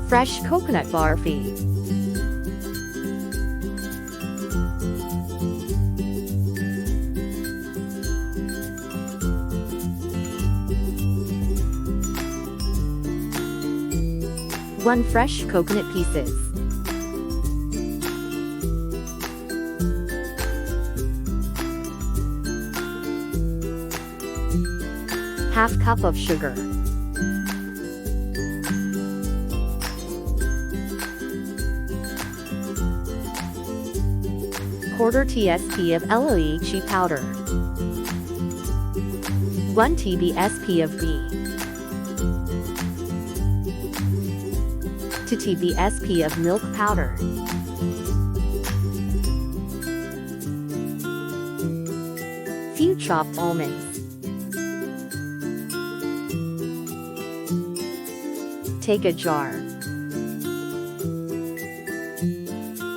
Fresh coconut barfi. One fresh coconut pieces. Half cup of sugar. Quarter tsp of lychee powder. 1 tbsp of ghee. 2 tbsp of milk powder. Few chopped almonds. Take a jar.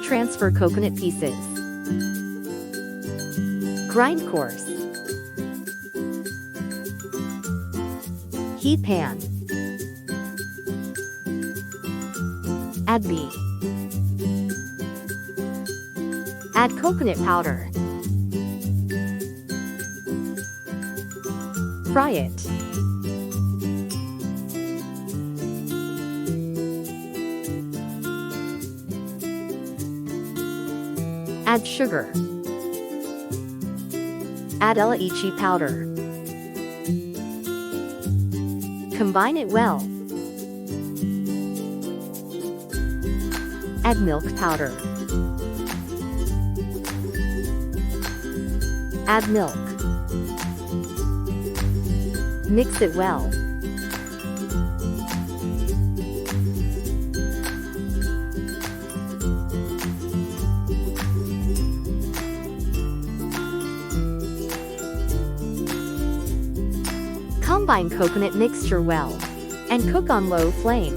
Transfer coconut pieces. Grind coarse. Heat pan. Add ghee. Add coconut powder. Fry it. Add sugar. Add lychee powder. Combine it well. Add milk powder. Add milk. Mix it well. Combine coconut mixture well, and cook on low flame.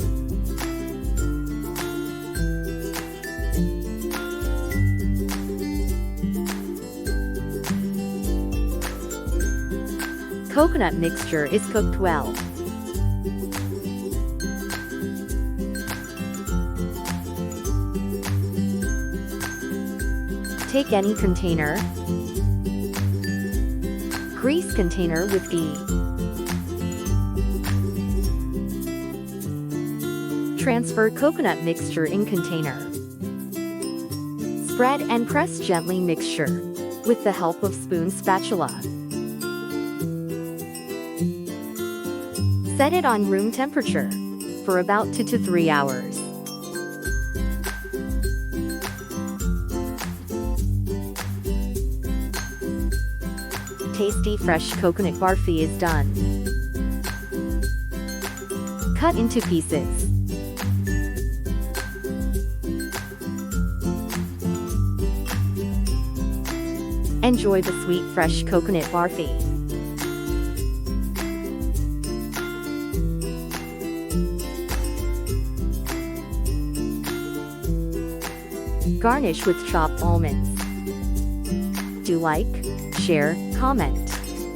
Coconut mixture is cooked well. Take any container. Grease container with ghee. Transfer coconut mixture in container. Spread and press gently mixture with the help of spoon spatula. Set it on room temperature for about 2 to 3 hours. Tasty fresh coconut barfi is done. Cut into pieces. Enjoy the sweet fresh coconut barfi. Garnish with chopped almonds. Do like, share, comment,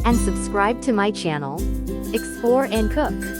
and subscribe to my channel. Explore and cook.